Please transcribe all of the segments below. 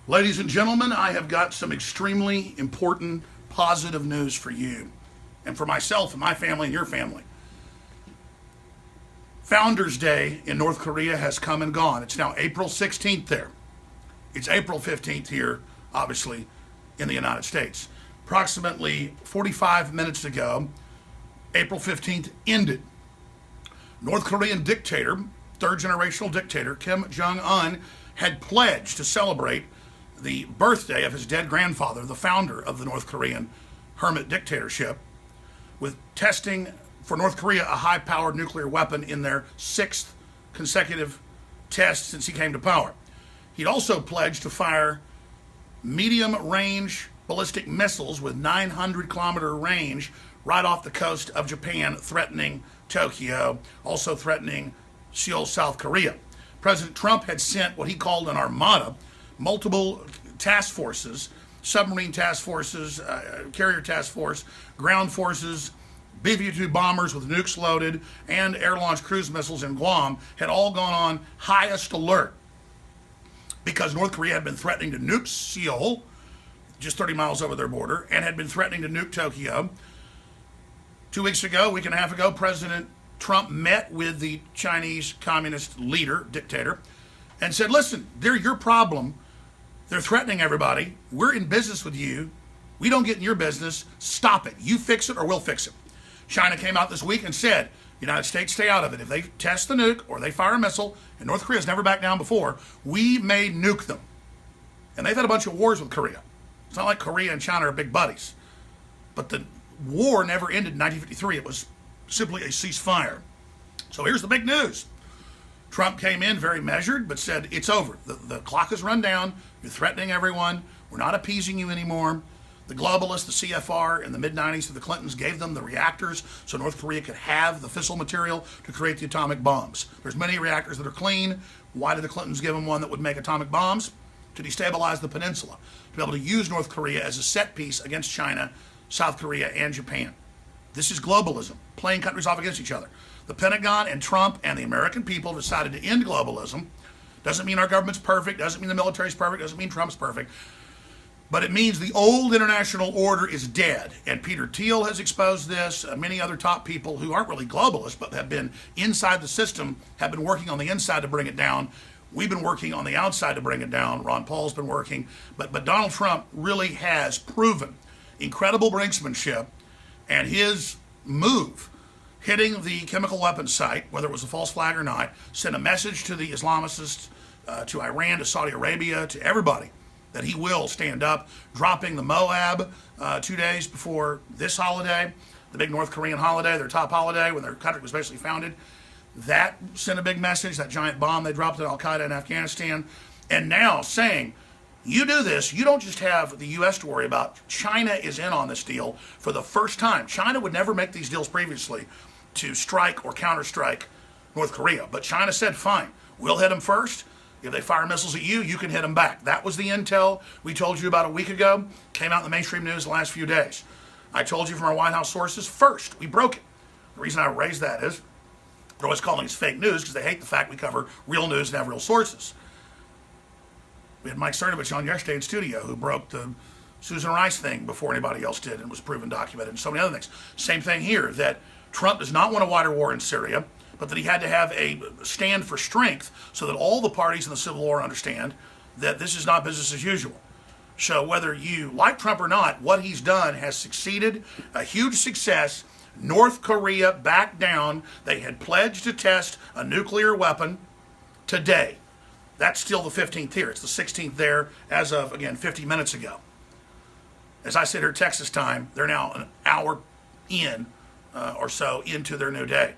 Ladies and gentlemen, I have got some extremely important positive news for you and for myself and my family and your family. Founders Day in North Korea has come and gone. It's now April 16th there. It's April 15th here, obviously, in the United States. Approximately 45 minutes ago, April 15th ended. North Korean dictator, third generational dictator, Kim Jong-un, had pledged to celebrate the birthday of his dead grandfather, the founder of the North Korean hermit dictatorship, with testing for North Korea a high-powered nuclear weapon in their sixth consecutive test since he came to power. He'd also pledged to fire medium-range ballistic missiles with 900-kilometer range right off the coast of Japan, threatening Tokyo, also threatening Seoul, South Korea. President Trump had sent what he called an armada, multiple task forces, submarine task forces, carrier task force, ground forces, ww3 bombers with nukes loaded, and air-launched cruise missiles in Guam had all gone on highest alert because North Korea had been threatening to nuke Seoul, just 30 miles over their border, and had been threatening to nuke Tokyo. 2 weeks ago, a week and a half ago, President Trump met with the Chinese communist leader, dictator, and said, listen, they're your problem. They're threatening everybody. We're in business with you. We don't get in your business. Stop it. You fix it or we'll fix it. China came out this week and said, United States, stay out of it. If they test the nuke or they fire a missile, and North Korea's never backed down before, we may nuke them. And they've had a bunch of wars with Korea. It's not like Korea and China are big buddies. But the war never ended in 1953. It was simply a ceasefire. So here's the big news. Trump came in very measured, but said, it's over. The clock has run down. You're threatening everyone. We're not appeasing you anymore. The globalists, the CFR, in the mid-90s to the Clintons gave them the reactors so North Korea could have the fissile material to create the atomic bombs. There's many reactors that are clean. Why did the Clintons give them one that would make atomic bombs? To destabilize the peninsula, to be able to use North Korea as a set piece against China, South Korea, and Japan. This is globalism, playing countries off against each other. The Pentagon and Trump and the American people decided to end globalism. Doesn't mean our government's perfect, doesn't mean the military's perfect, doesn't mean Trump's perfect. But it means the old international order is dead. And Peter Thiel has exposed this. Many other top people who aren't really globalists, but have been inside the system, have been working on the inside to bring it down. We've been working on the outside to bring it down. Ron Paul's been working. But Donald Trump really has proven incredible brinksmanship, and his move, hitting the chemical weapons site, whether it was a false flag or not, sent a message to the Islamists, to Iran, to Saudi Arabia, to everybody, that he will stand up, dropping the Moab 2 days before this holiday, the big North Korean holiday, their top holiday, when their country was basically founded. That sent a big message, that giant bomb they dropped at Al-Qaeda in Afghanistan. And now saying, you do this, you don't just have the U.S. to worry about. China is in on this deal for the first time. China would never make these deals previously to strike or counter-strike North Korea. But China said, fine, we'll hit them first. If they fire missiles at you, you can hit them back. That was the intel we told you about a week ago. Came out in the mainstream news the last few days. I told you from our White House sources first. We broke it. The reason I raised that is they're always calling us fake news because they hate the fact we cover real news and have real sources. We had Mike Cernovich on yesterday in studio who broke the Susan Rice thing before anybody else did and was proven documented and so many other things. Same thing here, that Trump does not want a wider war in Syria, but that he had to have a stand for strength so that all the parties in the Civil War understand that this is not business as usual. So whether you like Trump or not, what he's done has succeeded, a huge success. North Korea backed down. They had pledged to test a nuclear weapon today. That's still the 15th here. It's the 16th there as of, again, 50 minutes ago. As I sit here Texas time, they're now an hour in or so into their new day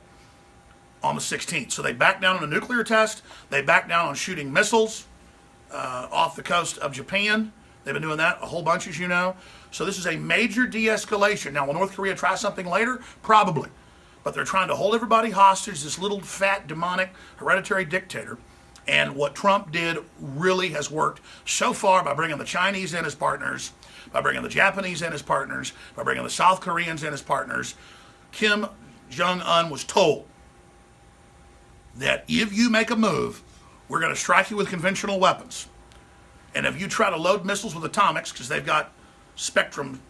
on the 16th. So they backed down on a nuclear test. They backed down on shooting missiles off the coast of Japan. They've been doing that a whole bunch, as you know. So this is a major de-escalation. Now, will North Korea try something later? Probably. But they're trying to hold everybody hostage, this little fat, demonic, hereditary dictator. And what Trump did really has worked so far by bringing the Chinese in as partners, by bringing the Japanese in as partners, by bringing the South Koreans in as partners. Kim Jong-un was told that if you make a move, we're going to strike you with conventional weapons. And if you try to load missiles with atomics, because they've got spectrum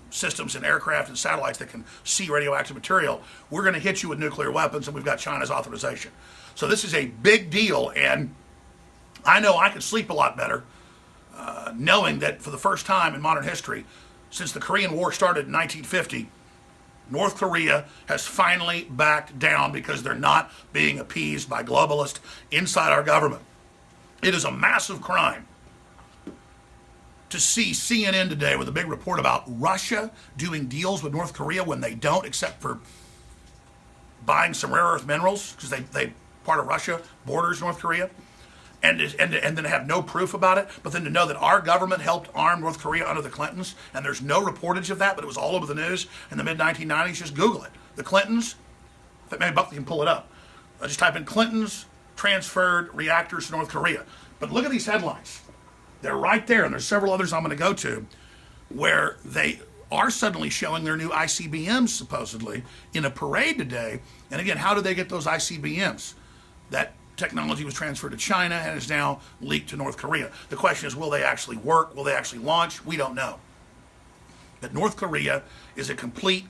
systems in aircraft and satellites that can see radioactive material, we're going to hit you with nuclear weapons, and we've got China's authorization. So this is a big deal, and I know I can sleep a lot better knowing that for the first time in modern history, since the Korean War started in 1950, North Korea has finally backed down because they're not being appeased by globalists inside our government. It is a massive crime to see CNN today with a big report about Russia doing deals with North Korea when they don't, except for buying some rare earth minerals, because they part of Russia borders North Korea, and then have no proof about it. But then to know that our government helped arm North Korea under the Clintons, and there's no reportage of that, but it was all over the news in the mid-1990s. Just Google it. The Clintons, I think maybe Buckley can pull it up. Just type in Clintons transferred reactors to North Korea. But look at these headlines. They're right there, and there's several others I'm going to go to, where they are suddenly showing their new ICBMs, supposedly, in a parade today. And again, how did they get those ICBMs? That technology was transferred to China and is now leaked to North Korea. The question is, will they actually work? Will they actually launch? We don't know. But North Korea is a complete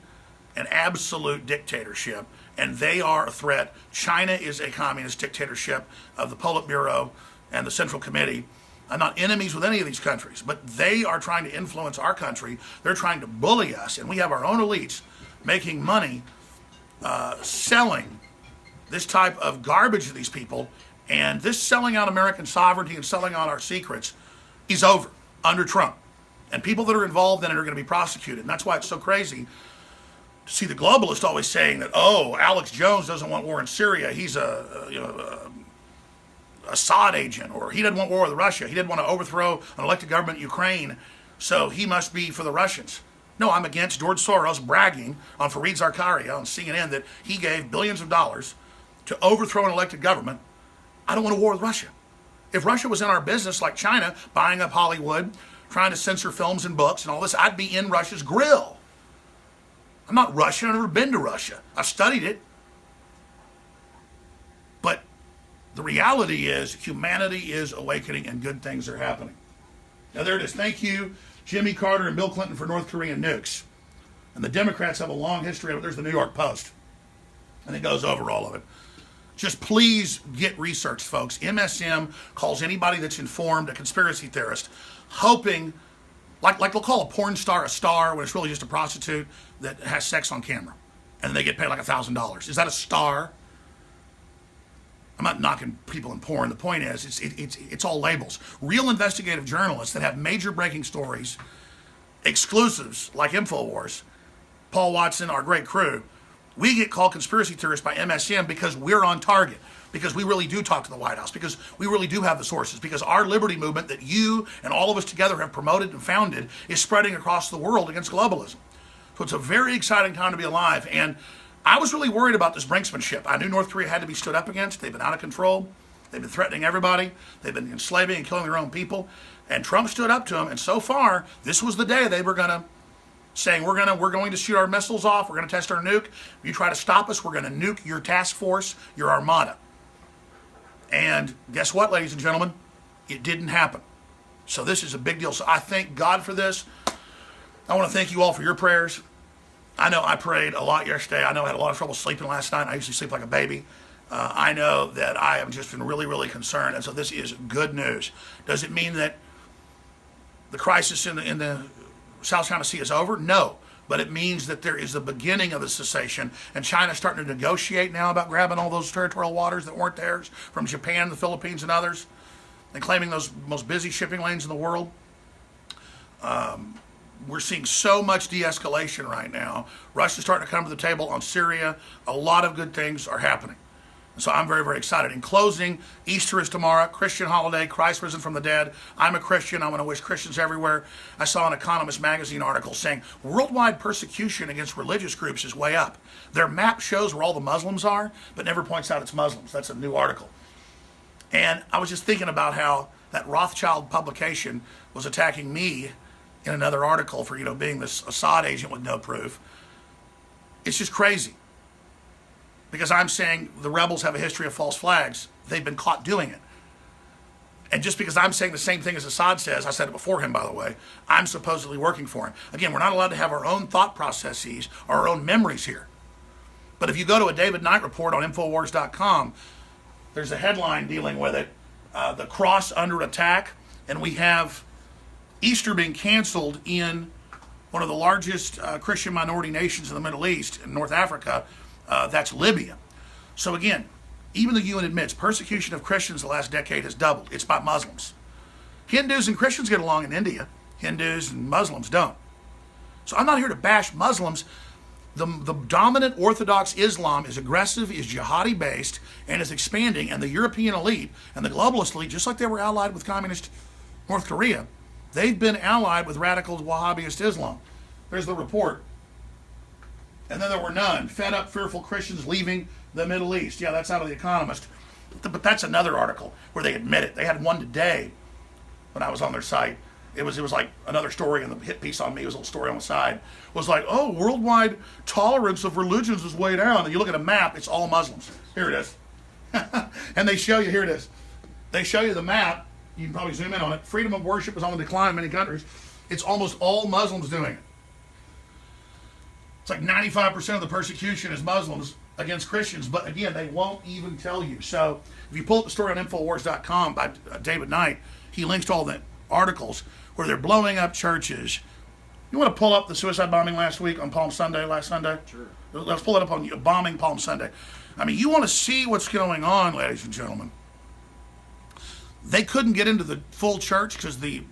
and absolute dictatorship, and they are a threat. China is a communist dictatorship of the Politburo and the Central Committee. I'm not enemies with any of these countries, but they are trying to influence our country. They're trying to bully us, and we have our own elites making money selling this type of garbage to these people. And this selling out American sovereignty and selling out our secrets is over under Trump. And people that are involved in it are going to be prosecuted. And that's why it's so crazy to see the globalists always saying that, oh, Alex Jones doesn't want war in Syria. He's a Assad agent, or he didn't want war with Russia. He didn't want to overthrow an elected government in Ukraine, so he must be for the Russians. No, I'm against George Soros bragging on Fareed Zakaria on CNN that he gave billions of dollars to overthrow an elected government. I don't want a war with Russia. If Russia was in our business like China, buying up Hollywood, trying to censor films and books and all this, I'd be in Russia's grill. I'm not Russian. I've never been to Russia. I've studied it. But the reality is humanity is awakening and good things are happening. Now there it is. Thank you, Jimmy Carter and Bill Clinton, for North Korean nukes. And the Democrats have a long history of it. There's the New York Post. And it goes over all of it. Just please get research, folks. MSM calls anybody that's informed a conspiracy theorist, hoping, like they'll call a porn star a star when it's really just a prostitute that has sex on camera. And they get paid like $1,000. Is that a star? I'm not knocking people in porn. The point is, it's all labels. Real investigative journalists that have major breaking stories, exclusives like InfoWars, Paul Watson, our great crew, we get called conspiracy theorists by MSM because we're on target, because we really do talk to the White House, because we really do have the sources, because our liberty movement that you and all of us together have promoted and founded is spreading across the world against globalism. So it's a very exciting time to be alive. And I was really worried about this brinksmanship. I knew North Korea had to be stood up against. They've been out of control. They've been threatening everybody. They've been enslaving and killing their own people. And Trump stood up to them. And so far, this was the day they were going to saying, we're going to shoot our missiles off. We're going to test our nuke. If you try to stop us, we're going to nuke your task force, your armada. And guess what, ladies and gentlemen? It didn't happen. So this is a big deal. So I thank God for this. I want to thank you all for your prayers. I know I prayed a lot yesterday. I know I had a lot of trouble sleeping last night. I usually sleep like a baby. I know that I have just been really, really concerned. And so this is good news. Does it mean that the crisis in the South China Sea is over? No. But it means that there is the beginning of the cessation. And China's starting to negotiate now about grabbing all those territorial waters that weren't theirs from Japan, the Philippines, and others, and claiming those most busy shipping lanes in the world. We're seeing so much de-escalation right now. Russia's starting to come to the table on Syria. A lot of good things are happening. So I'm very, very excited. In closing, Easter is tomorrow, Christian holiday, Christ risen from the dead. I'm a Christian. I want to wish Christians everywhere. I saw an Economist magazine article saying worldwide persecution against religious groups is way up. Their map shows where all the Muslims are, but never points out it's Muslims. That's a new article. And I was just thinking about how that Rothschild publication was attacking me in another article for, being this Assad agent with no proof. It's just crazy. Because I'm saying the rebels have a history of false flags. They've been caught doing it. And just because I'm saying the same thing as Assad says, I said it before him, by the way, I'm supposedly working for him. Again, we're not allowed to have our own thought processes, our own memories here. But if you go to a David Knight report on Infowars.com, there's a headline dealing with it, the cross under attack, and we have Easter being canceled in one of the largest Christian minority nations in the Middle East, in North Africa, that's Libya. So again, even the UN admits persecution of Christians the last decade has doubled. It's by Muslims. Hindus and Christians get along in India. Hindus and Muslims don't. So I'm not here to bash Muslims. The dominant Orthodox Islam is aggressive, is jihadi based, and is expanding. And the European elite and the globalist elite, just like they were allied with communist North Korea, they've been allied with radical Wahhabist Islam. There's the report. And then there were none. Fed up, fearful Christians leaving the Middle East. Yeah, that's out of The Economist. But that's another article where they admit it. They had one today when I was on their site. It was like another story, and the hit piece on me was a little story on the side. It was like, oh, worldwide tolerance of religions is way down. And you look at a map, it's all Muslims. Here it is. And they show you, here it is. They show you the map. You can probably zoom in on it. Freedom of worship is on the decline in many countries. It's almost all Muslims doing it. It's like 95% of the persecution is Muslims against Christians, but again, they won't even tell you. So if you pull up the story on Infowars.com by David Knight, he links to all the articles where they're blowing up churches. You want to pull up the suicide bombing last Sunday? Sure. Let's pull it up on bombing Palm Sunday. I mean, you want to see what's going on, ladies and gentlemen. They couldn't get into the full church because the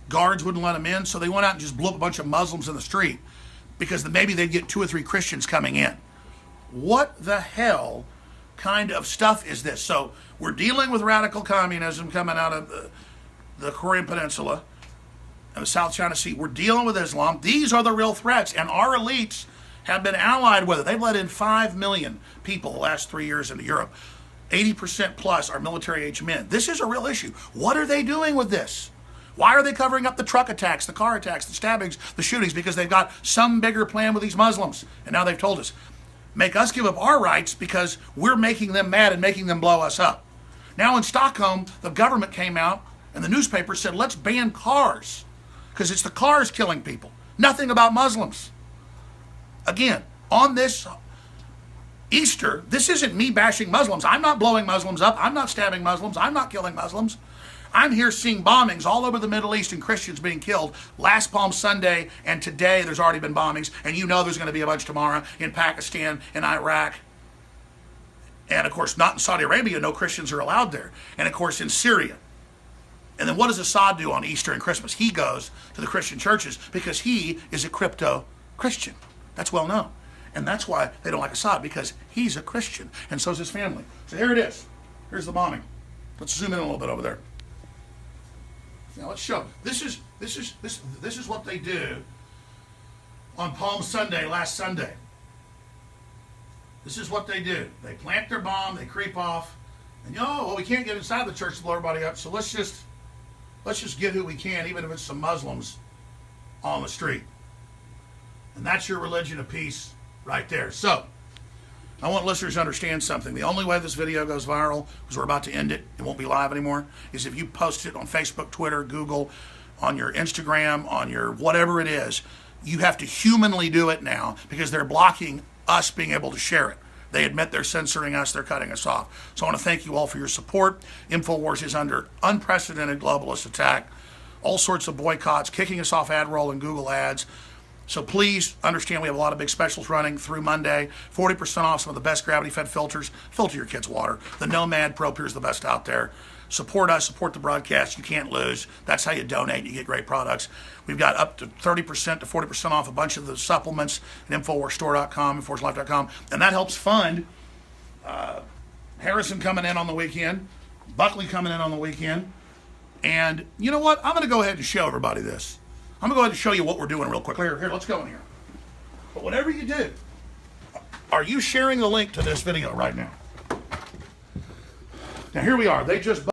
guards wouldn't let them in, so they went out and just blew up a bunch of Muslims in the street because maybe they'd get 2 or 3 Christians coming in. What the hell kind of stuff is this? So we're dealing with radical communism coming out of the Korean Peninsula and the South China Sea. We're dealing with Islam. These are the real threats, and our elites have been allied with it. They've let in 5 million people the last 3 years into Europe. 80% plus are military-age men. This is a real issue. What are they doing with this? Why are they covering up the truck attacks, the car attacks, the stabbings, the shootings? Because they've got some bigger plan with these Muslims. And now they've told us, make us give up our rights because we're making them mad and making them blow us up. Now in Stockholm, the government came out and the newspaper said, let's ban cars because it's the cars killing people. Nothing about Muslims. Again, on this Easter, this isn't me bashing Muslims. I'm not blowing Muslims up. I'm not stabbing Muslims. I'm not killing Muslims. I'm here seeing bombings all over the Middle East and Christians being killed. Last Palm Sunday and today there's already been bombings, and you know there's going to be a bunch tomorrow in Pakistan, in Iraq. And of course, not in Saudi Arabia, no Christians are allowed there. And of course in Syria. And then what does Assad do on Easter and Christmas? He goes to the Christian churches because he is a crypto Christian. That's well known. And that's why they don't like Assad, because he's a Christian, and so is his family. So here it is. Here's the bombing. Let's zoom in a little bit over there. Now let's show. This is what they do on Palm Sunday, last Sunday. This is what they do. They plant their bomb, they creep off, and well, we can't get inside the church to blow everybody up, so let's just get who we can, even if it's some Muslims on the street. And that's your religion of peace right there. So I want listeners to understand something. The only way this video goes viral, because we're about to end it, it won't be live anymore, is if you post it on Facebook, Twitter, Google, on your Instagram, on your whatever it is. You have to humanly do it now because they're blocking us being able to share it. They admit they're censoring us, they're cutting us off. So I want to thank you all for your support. InfoWars is under unprecedented globalist attack. All sorts of boycotts, kicking us off AdRoll and Google ads. So please understand we have a lot of big specials running through Monday. 40% off some of the best gravity-fed filters. Filter your kids' water. The Nomad Pro Pure is the best out there. Support us. Support the broadcast. You can't lose. That's how you donate. You get great products. We've got up to 30% to 40% off a bunch of the supplements at InfoWarsStore.com, InfoWarsLife.com. And that helps fund Harrison coming in on the weekend, Buckley coming in on the weekend. And you know what? I'm going to go ahead and show everybody this. I'm going to go ahead and show you what we're doing real quick. Here, let's go in here. But whatever you do, are you sharing the link to this video right now? Now, here we are. They just